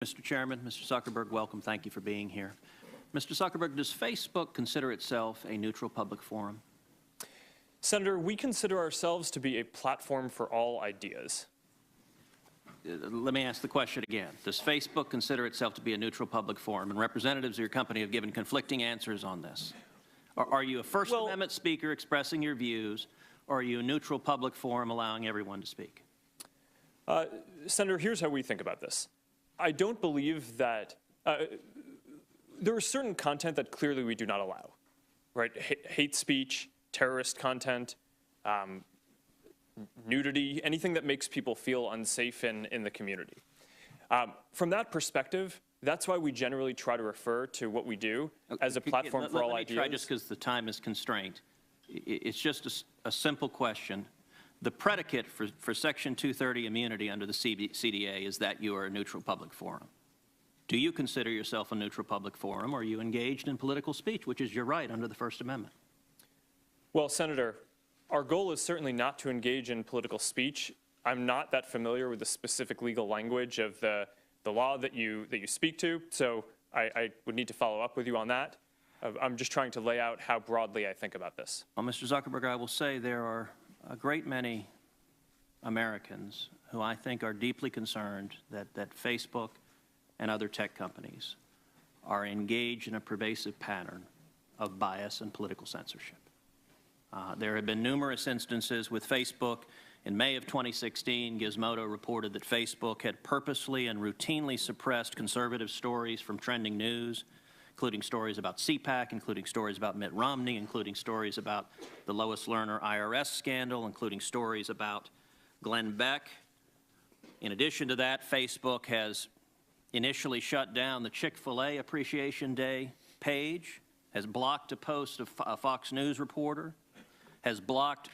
Mr. Chairman, Mr. Zuckerberg, welcome. Thank you for being here. Mr. Zuckerberg, does Facebook consider itself a neutral public forum? Senator, we consider ourselves to be a platform for all ideas. Let me ask the question again. Does Facebook consider itself to be a neutral public forum? And representatives of your company have given conflicting answers on this. Are you a First Amendment speaker expressing your views, or are you a neutral public forum allowing everyone to speak? Senator, here's how we think about this. I don't believe that there is certain content that clearly we do not allow, right? Hate speech, terrorist content, nudity, anything that makes people feel unsafe in the community. From that perspective, that's why we generally try to refer to what we do as a platform for all ideas. Let me try, just because the time is constrained. It's just a simple question. The predicate for Section 230 immunity under the CDA is that you are a neutral public forum. Do you consider yourself a neutral public forum, or are you engaged in political speech, which is your right under the First Amendment? Well, Senator, our goal is certainly not to engage in political speech. I'm not that familiar with the specific legal language of the law that you speak to, so I would need to follow up with you on that. I'm just trying to lay out how broadly I think about this. Well, Mr. Zuckerberg, I will say there are a great many Americans who I think are deeply concerned that Facebook and other tech companies are engaged in a pervasive pattern of bias and political censorship. There have been numerous instances with Facebook. In May of 2016, Gizmodo reported that Facebook had purposely and routinely suppressed conservative stories from trending news, including stories about CPAC, including stories about Mitt Romney, including stories about the Lois Lerner IRS scandal, including stories about Glenn Beck. In addition to that, Facebook has initially shut down the Chick-fil-A Appreciation Day page, has blocked a post of a Fox News reporter, has blocked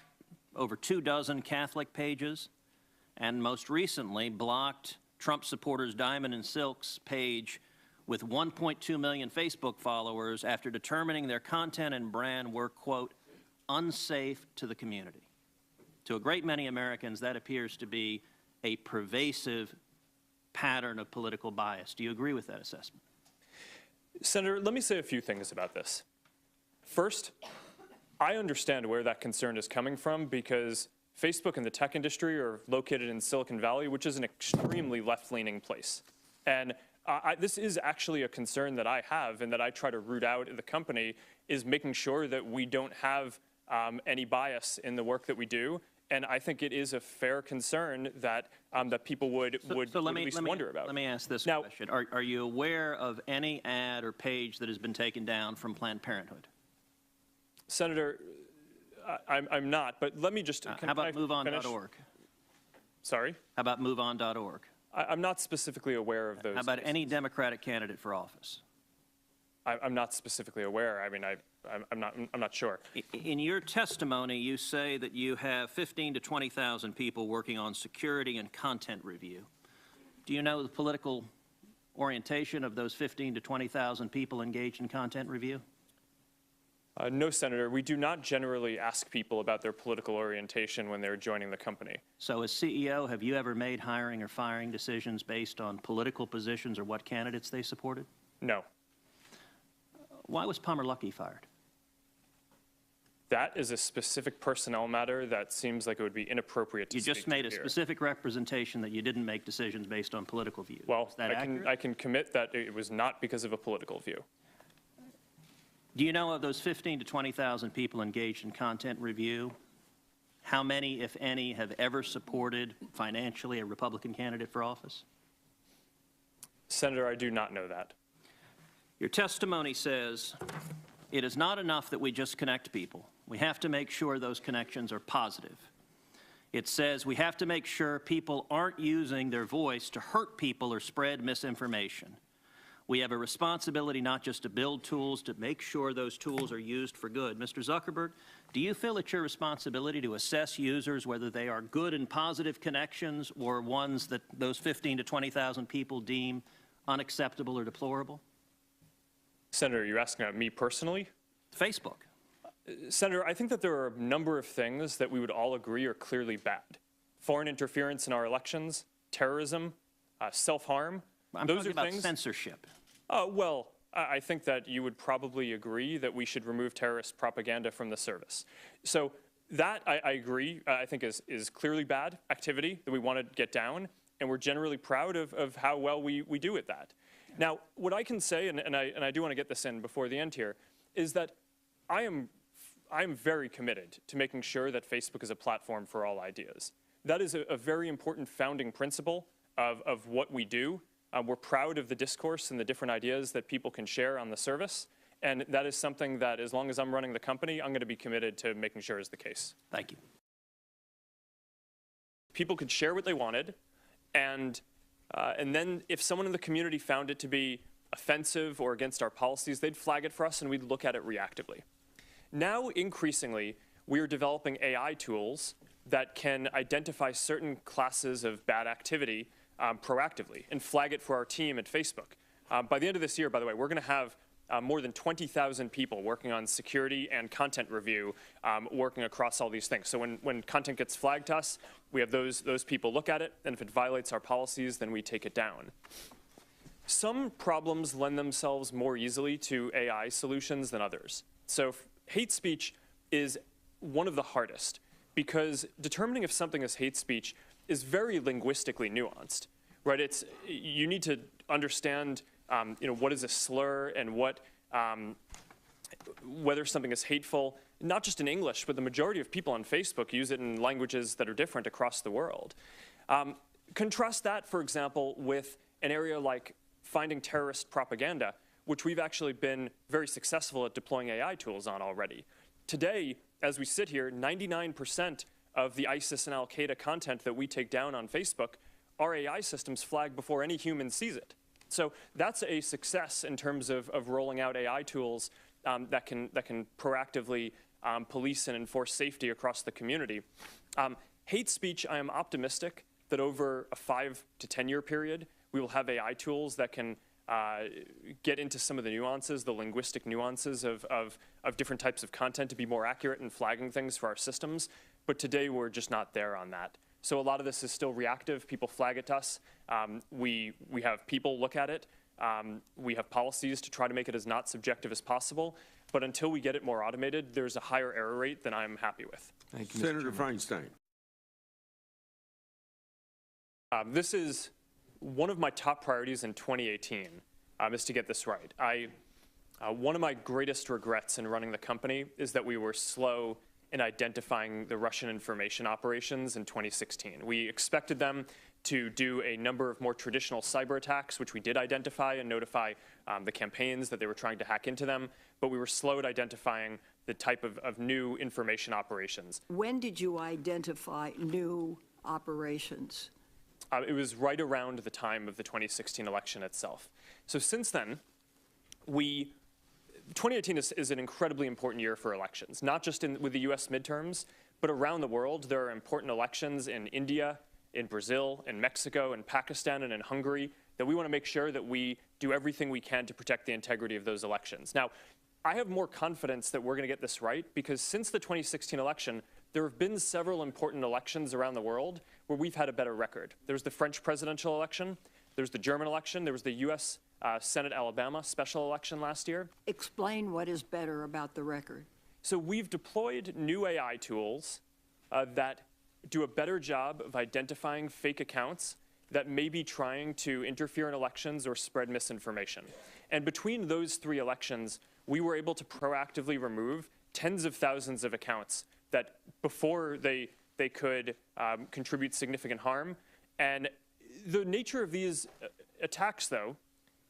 over 24 Catholic pages, and most recently blocked Trump supporters Diamond and Silk's page with 1.2 million Facebook followers after determining their content and brand were, quote, unsafe to the community. To a great many Americans, that appears to be a pervasive pattern of political bias. Do you agree with that assessment? Senator, let me say a few things about this. First, I understand where that concern is coming from because Facebook and the tech industry are located in Silicon Valley, which is an extremely left-leaning place. And this is actually a concern that I have and that I try to root out in the company, is making sure that we don't have any bias in the work that we do. And I think it is a fair concern that that people would at least wonder about. Let me ask this question. Are you aware of any ad or page that has been taken down from Planned Parenthood? Senator, I'm not, but let me just... How about MoveOn.org? Sorry? How about MoveOn.org? I'm not specifically aware of those. How about cases. any Democratic candidate for office? I'm not specifically aware. I mean, I'm not sure. In your testimony, you say that you have 15,000 to 20,000 people working on security and content review. Do you know the political orientation of those 15,000 to 20,000 people engaged in content review? No, Senator. We do not generally ask people about their political orientation when they're joining the company. So as CEO, have you ever made hiring or firing decisions based on political positions or what candidates they supported? No. Why was Palmer Luckey fired? That is a specific personnel matter that seems like it would be inappropriate to speak to here. You just made a specific representation that you didn't make decisions based on political views. Well, is that accurate? I can commit that it was not because of a political view. Do you know of those 15,000 to 20,000 people engaged in content review, how many, if any, have ever supported financially a Republican candidate for office? Senator, I do not know that. Your testimony says it is not enough that we just connect people. We have to make sure those connections are positive. It says we have to make sure people aren't using their voice to hurt people or spread misinformation. We have a responsibility not just to build tools, to make sure those tools are used for good. Mr. Zuckerberg, do you feel it's your responsibility to assess users whether they are good and positive connections or ones that those 15,000 to 20,000 people deem unacceptable or deplorable? Senator, you're asking about me personally? Facebook. Senator, I think that there are a number of things that we would all agree are clearly bad. Foreign interference in our elections, terrorism, self-harm. I'm those talking are about things. censorship. Well, I think that you would probably agree that we should remove terrorist propaganda from the service. So that, I agree, I think is clearly bad activity that we want to get down, and we're generally proud of how well we do at that. Now, what I can say, and I do want to get this in before the end here, is that I am very committed to making sure that Facebook is a platform for all ideas. That is a very important founding principle of what we do. We're proud of the discourse and the different ideas that people can share on the service. And that is something that, as long as I'm running the company, I'm going to be committed to making sure is the case. Thank you. People could share what they wanted, and then if someone in the community found it to be offensive or against our policies, they'd flag it for us and we'd look at it reactively. Now, increasingly, we are developing AI tools that can identify certain classes of bad activity proactively and flag it for our team at Facebook. By the end of this year, by the way, we're going to have more than 20,000 people working on security and content review, working across all these things. So when content gets flagged to us, we have those people look at it, and if it violates our policies, then we take it down. Some problems lend themselves more easily to AI solutions than others. So hate speech is one of the hardest, because determining if something is hate speech is very linguistically nuanced, right? You need to understand what is a slur and whether something is hateful, not just in English, but the majority of people on Facebook use it in languages that are different across the world. Contrast that, for example, with an area like finding terrorist propaganda, which we've actually been very successful at deploying AI tools on already. Today, as we sit here, 99% of the ISIS and Al-Qaeda content that we take down on Facebook, our AI systems flag before any human sees it. So that's a success in terms of rolling out AI tools that can proactively police and enforce safety across the community. Hate speech, I am optimistic that over a 5 to 10 year period, we will have AI tools that can get into some of the nuances, the linguistic nuances of different types of content to be more accurate in flagging things for our systems. But today, we're just not there on that. So a lot of this is still reactive. People flag it to us. We have people look at it. We have policies to try to make it as not subjective as possible. But until we get it more automated, there's a higher error rate than I'm happy with. Thank you, Senator Feinstein. This is one of my top priorities in 2018, is to get this right. One of my greatest regrets in running the company is that we were slow in identifying the Russian information operations in 2016. We expected them to do a number of more traditional cyber attacks, which we did identify and notify the campaigns that they were trying to hack into them, but we were slow at identifying the type of new information operations. When did you identify new operations? It was right around the time of the 2016 election itself. So since then, 2018 is an incredibly important year for elections, not just with the US midterms, but around the world. There are important elections in India, in Brazil, in Mexico, in Pakistan, and in Hungary that we want to make sure that we do everything we can to protect the integrity of those elections. Now, I have more confidence that we're going to get this right because since the 2016 election, there have been several important elections around the world where we've had a better record. There was the French presidential election, there's the German election, there was the US Senate Alabama special election last year. Explain what is better about the record. So we've deployed new AI tools that do a better job of identifying fake accounts that may be trying to interfere in elections or spread misinformation. And between those 3 elections, we were able to proactively remove tens of thousands of accounts that before they could contribute significant harm. And the nature of these attacks, though,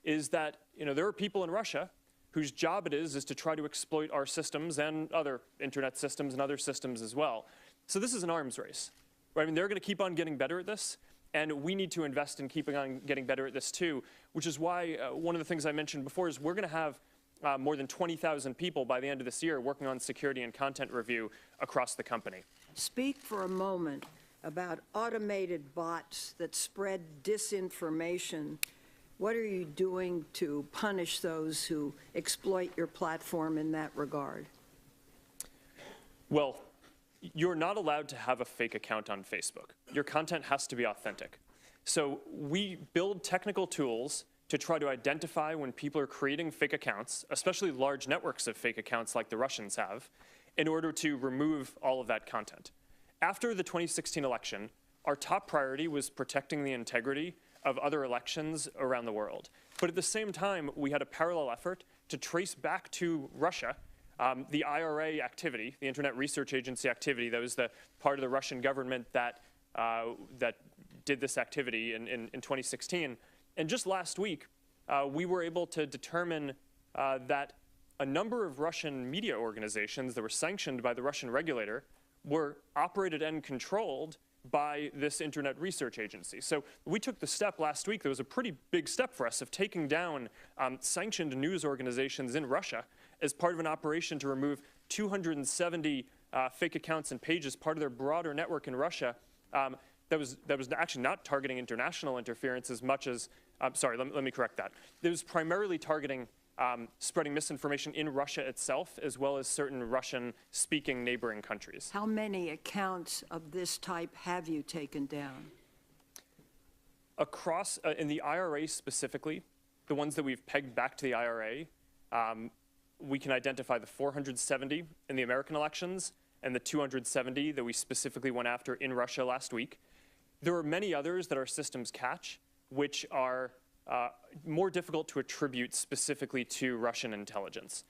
is that there are people in Russia whose job it is to try to exploit our systems and other internet systems and other systems as well. So this is an arms race, right? I mean, they're going to keep on getting better at this, and we need to invest in keeping on getting better at this too, which is why one of the things I mentioned before is we're going to have more than 20,000 people by the end of this year working on security and content review across the company. Speak for a moment about automated bots that spread disinformation. What are you doing to punish those who exploit your platform in that regard? Well, you're not allowed to have a fake account on Facebook. Your content has to be authentic. So we build technical tools to try to identify when people are creating fake accounts, especially large networks of fake accounts like the Russians have, in order to remove all of that content. After the 2016 election, our top priority was protecting the integrity of other elections around the world. But at the same time, we had a parallel effort to trace back to Russia the IRA activity, the Internet Research Agency activity. That was the part of the Russian government that did this activity in 2016. And just last week, we were able to determine that a number of Russian media organizations that were sanctioned by the Russian regulator were operated and controlled by this Internet Research Agency. So we took the step last week. There was a pretty big step for us of taking down sanctioned news organizations in Russia as part of an operation to remove 270 fake accounts and pages, part of their broader network in Russia. That was actually not targeting international interference as much as, sorry, let me correct that. It was primarily targeting spreading misinformation in Russia itself, as well as certain Russian-speaking neighboring countries. How many accounts of this type have you taken down? Across, in the IRA specifically, the ones that we've pegged back to the IRA, we can identify the 470 in the American elections and the 270 that we specifically went after in Russia last week. There are many others that our systems catch, which are more difficult to attribute specifically to Russian intelligence.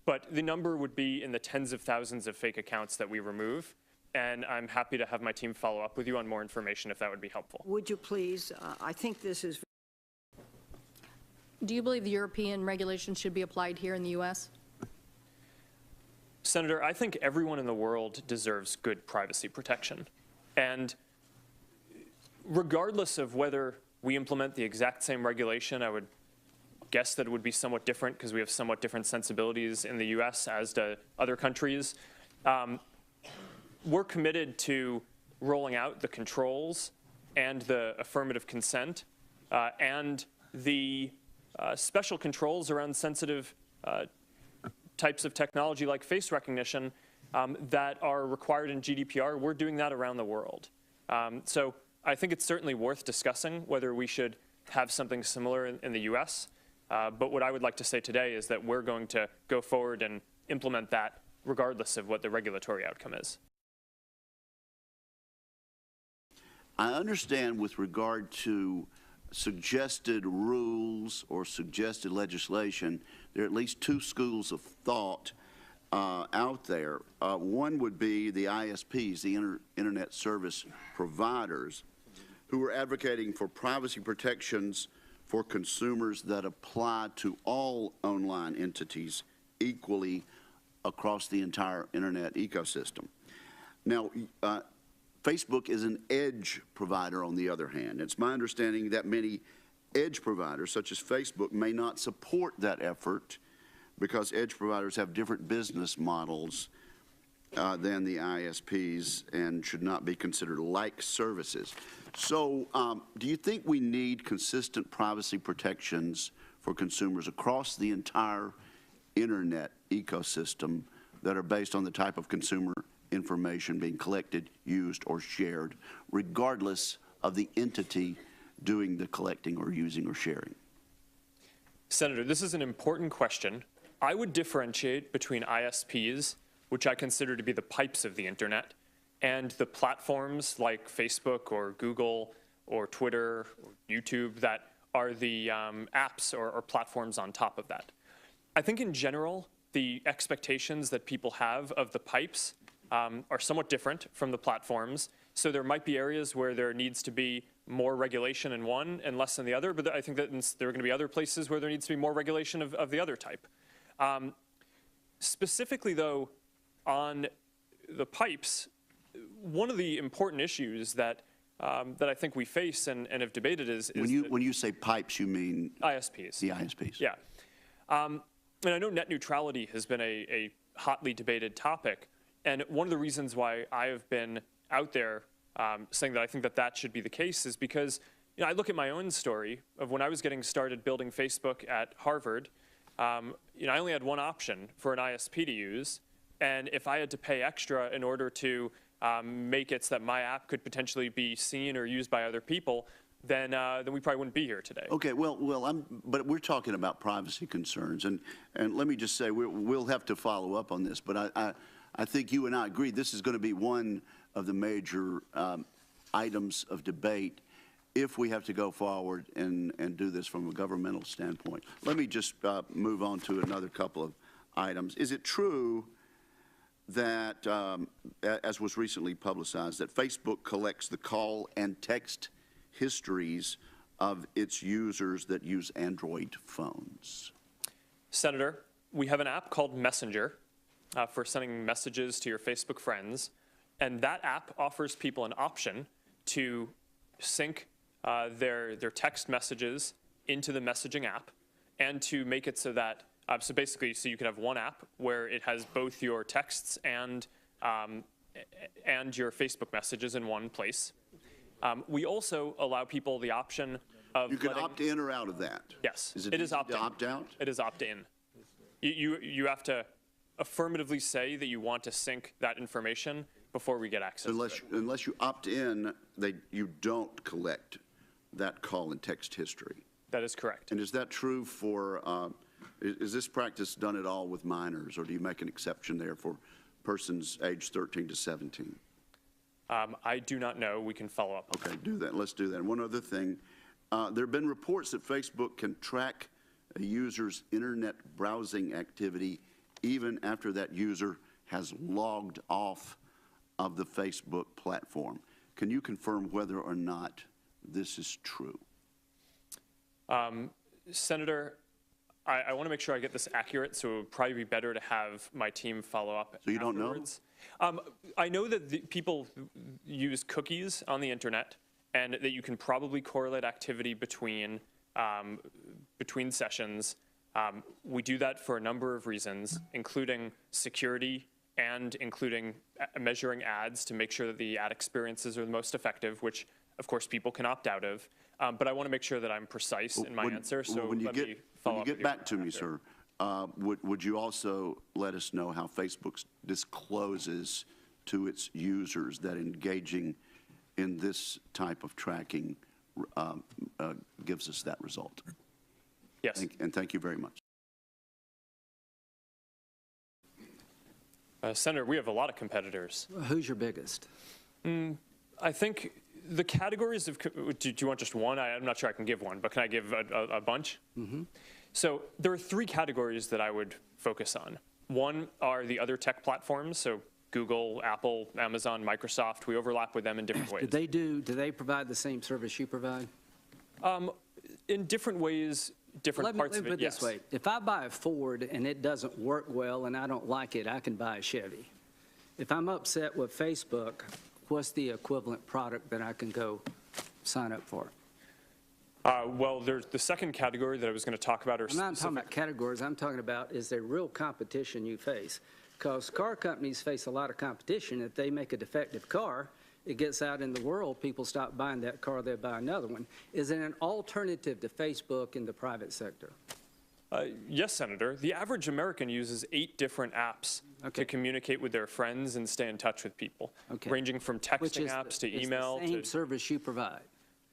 But the number would be in the tens of thousands of fake accounts that we remove, and I'm happy to have my team follow up with you on more information if that would be helpful. Would you please? I think this is. Do you believe the European regulations should be applied here in the U.S.? Senator, I think everyone in the world deserves good privacy protection. And regardless of whether we implement the exact same regulation, I would guess that it would be somewhat different because we have somewhat different sensibilities in the U.S. as do other countries. We're committed to rolling out the controls and the affirmative consent and the special controls around sensitive types of technology like face recognition that are required in GDPR. We're doing that around the world. So I think it's certainly worth discussing whether we should have something similar in the US. But what I would like to say today is that we're going to go forward and implement that regardless of what the regulatory outcome is. I understand with regard to suggested rules or suggested legislation, there are at least two schools of thought out there. One would be the ISPs, the Internet Service Providers, who are advocating for privacy protections for consumers that apply to all online entities equally across the entire Internet ecosystem. Now, Facebook is an edge provider, on the other hand. It's my understanding that many edge providers, such as Facebook, may not support that effort because edge providers have different business models than the ISPs and should not be considered like services. So do you think we need consistent privacy protections for consumers across the entire Internet ecosystem that are based on the type of consumer information being collected, used, or shared, regardless of the entity doing the collecting or using or sharing? Senator, this is an important question. I would differentiate between ISPs, which I consider to be the pipes of the internet, and the platforms like Facebook or Google or Twitter or YouTube that are the apps or platforms on top of that. I think in general, the expectations that people have of the pipes are somewhat different from the platforms. So there might be areas where there needs to be more regulation in one and less in the other, but I think that there are going to be other places where there needs to be more regulation of the other type. Specifically, though, on the pipes, one of the important issues that I think we face and have debated is when you say pipes, you mean ISPs. The ISPs. Yeah. And I know net neutrality has been a hotly debated topic. And one of the reasons why I have been out there saying that I think that that should be the case is because I look at my own story of when I was getting started building Facebook at Harvard. I only had one option for an ISP to use. And if I had to pay extra in order to make it so that my app could potentially be seen or used by other people, then we probably wouldn't be here today. Okay, but we're talking about privacy concerns, and let me just say, we'll have to follow up on this, but I think you and I agree this is going to be one of the major items of debate if we have to go forward and do this from a governmental standpoint. Let me just move on to another couple of items. Is it true that, as was recently publicized, that Facebook collects the call and text histories of its users that use Android phones? Senator, we have an app called Messenger for sending messages to your Facebook friends, and that app offers people an option to sync their text messages into the messaging app and to make it so that, so basically, so you can have one app where it has both your texts and your Facebook messages in one place. We also allow people the option of You can opt in or out of that? Yes, Is it is easy to opt-in. opt out? It is opt-in. You have to affirmatively say that you want to sync that information before we get access to it. Unless you opt in, you don't collect that call and text history. That is correct. And is that true for, is this practice done at all with minors, or do you make an exception there for persons aged 13 to 17? I do not know. We can follow up. Okay, do that. Let's do that. And one other thing, there have been reports that Facebook can track a user's internet browsing activity even after that user has logged off of the Facebook platform. Can you confirm whether or not this is true? Senator, I want to make sure I get this accurate, so it would probably be better to have my team follow up So you don't know? afterwards. I know that people use cookies on the internet, and that you can probably correlate activity between sessions. We do that for a number of reasons, including security and including measuring ads to make sure that the ad experiences are the most effective, which of course people can opt out of. But I want to make sure that I'm precise in my answer, so when you let me follow up. When you get with back to me, after. sir, would you also let us know how Facebook discloses to its users that engaging in this type of tracking gives us that result? Yes. And thank you very much. Senator, we have a lot of competitors. Who's your biggest? I think the categories of, do you want just one? I'm not sure I can give one, but can I give a bunch? Mm-hmm. So there are three categories that I would focus on. One are the other tech platforms, so Google, Apple, Amazon, Microsoft. We overlap with them in different ways. Do they provide the same service you provide? In different ways, different parts Let of me it, put it yes. this way. If I buy a Ford and it doesn't work well and I don't like it, I can buy a Chevy. If I'm upset with Facebook, what's the equivalent product that I can go sign up for? Well, there's the second category that I was going to talk about. I'm not talking about categories. I'm talking about, is there real competition you face? Because car companies face a lot of competition. If they make a defective car, it gets out in the world, people stop buying that car, they buy another one. Is it an alternative to Facebook in the private sector? Yes, Senator. The average American uses 8 different apps Okay. to communicate with their friends and stay in touch with people, Okay. ranging from Which texting is apps to is email the same to. service you provide.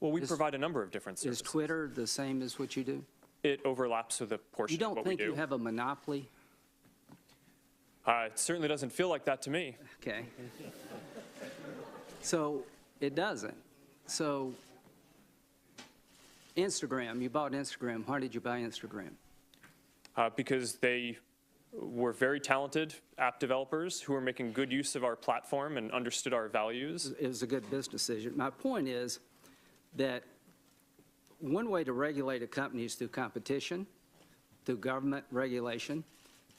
Well, we is- provide a number of different Is services. Twitter the same as what you do? It overlaps with a portion You of don't what we think do. you have a monopoly? It certainly doesn't feel like that to me. Okay. So it doesn't. So Instagram, you bought Instagram. Why did you buy Instagram? Because they were very talented app developers who were making good use of our platform and understood our values. It was a good business decision. My point is that one way to regulate a company is through competition, through government regulation.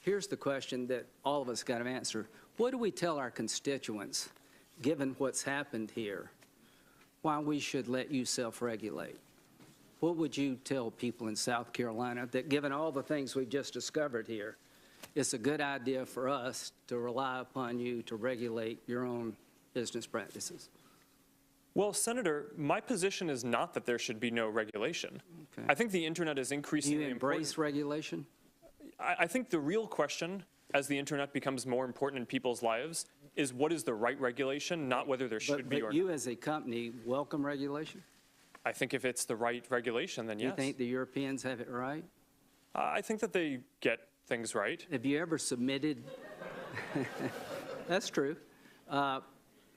Here's the question that all of us got to answer. What do we tell our constituents, given what's happened here, why we should let you self-regulate? What would you tell people in South Carolina that, given all the things we've just discovered here, it's a good idea for us to rely upon you to regulate your own business practices? Well, Senator, my position is not that there should be no regulation. Okay. I think the internet is Do you increasingly embrace important. regulation? I think the real question, as the internet becomes more important in people's lives, is what is the right regulation, not whether there should be or But not. you as a company welcome regulation? I think if it's the right regulation, then Do you yes. think the Europeans have it right? I think that they get things right. Have you ever submitted? That's true.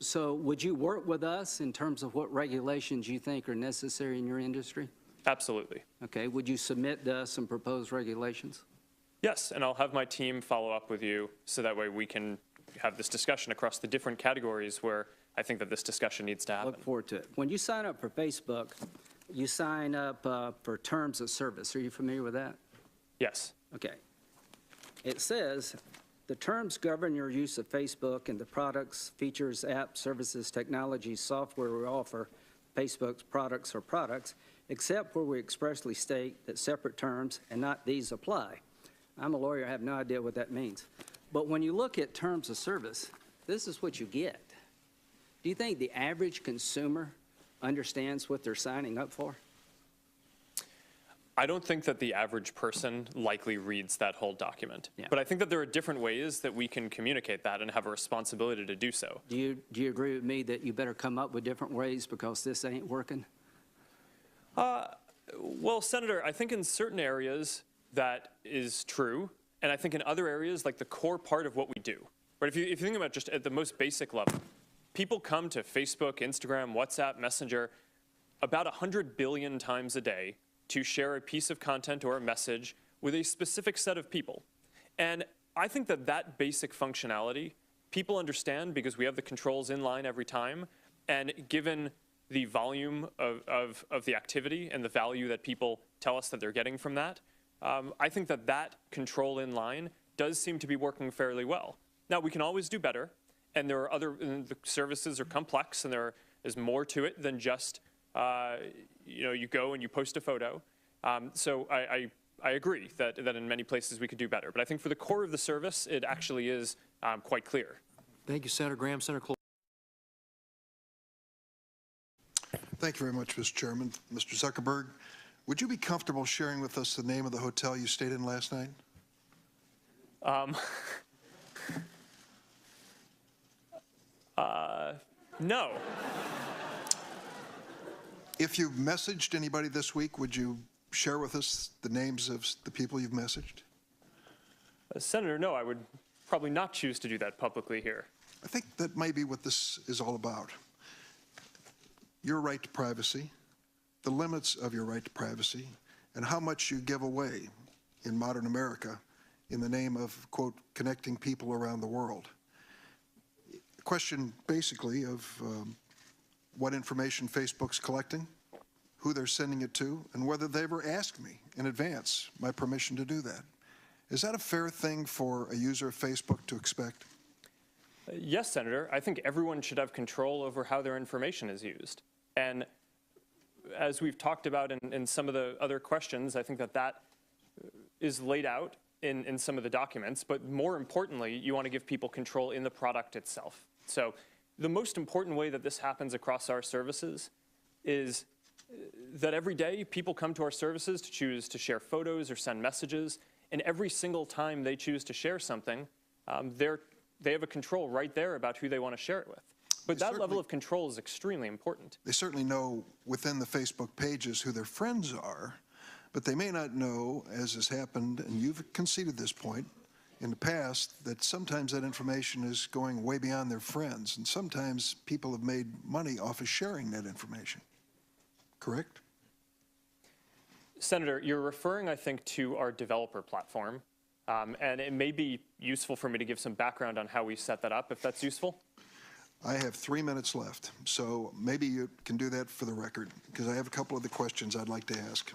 So would you work with us in terms of what regulations you think are necessary in your industry? Absolutely. Okay, would you submit to us some proposed regulations? Yes, and I'll have my team follow up with you so that way we can have this discussion across the different categories where I think that this discussion needs to happen. Look forward to it. When you sign up for Facebook, you sign up for terms of service. Are you familiar with that? Yes. Okay. It says, the terms govern your use of Facebook and the products, features, apps, services, technologies, software we offer, Facebook's products or products, except where we expressly state that separate terms and not these apply. I'm a lawyer, I have no idea what that means. But when you look at terms of service, this is what you get. Do you think the average consumer understands what they're signing up for? I don't think that the average person likely reads that whole document. Yeah. But I think that there are different ways that we can communicate that and have a responsibility to do so. Do you agree with me that you better come up with different ways because this ain't working? Well, Senator, I think in certain areas that is true. And I think in other areas, like the core part of what we do, right? If you think about just at the most basic level, people come to Facebook, Instagram, WhatsApp, Messenger about 100 billion times a day to share a piece of content or a message with a specific set of people. And I think that that basic functionality, people understand because we have the controls in line every time. And given the volume of the activity and the value that people tell us that they're getting from that, I think that that control in line does seem to be working fairly well. Now, we can always do better. And there are the services are complex and there is more to it than just you go and you post a photo. So I agree that in many places we could do better. But I think for the core of the service, it actually is quite clear. Thank you, Senator Graham. Senator Cole. Thank you very much, Mr. Chairman. Mr. Zuckerberg, would you be comfortable sharing with us the name of the hotel you stayed in last night? No. If you've messaged anybody this week, would you share with us the names of the people you've messaged? Senator, no, I would probably not choose to do that publicly here. I think that may be what this is all about. Your right to privacy, the limits of your right to privacy, and how much you give away in modern America in the name of, quote, connecting people around the world. A question basically of what information Facebook's collecting, who they're sending it to, and whether they ever asked me in advance my permission to do that. Is that a fair thing for a user of Facebook to expect? Yes, Senator. I think everyone should have control over how their information is used. And as we've talked about in some of the other questions, I think that is laid out in some of the documents. But more importantly, you want to give people control in the product itself. So the most important way that this happens across our services is that every day people come to our services to choose to share photos or send messages. And every single time they choose to share something, they have a control right there about who they want to share it with. But that level of control is extremely important. They certainly know within the Facebook pages who their friends are, but they may not know, as has happened, and you've conceded this point in the past, that sometimes that information is going way beyond their friends, and sometimes people have made money off of sharing that information. Correct? Senator, you're referring, I think, to our developer platform, and it may be useful for me to give some background on how we set that up, if that's useful. I have 3 minutes left, so maybe you can do that for the record, because I have a couple of the questions I'd like to ask.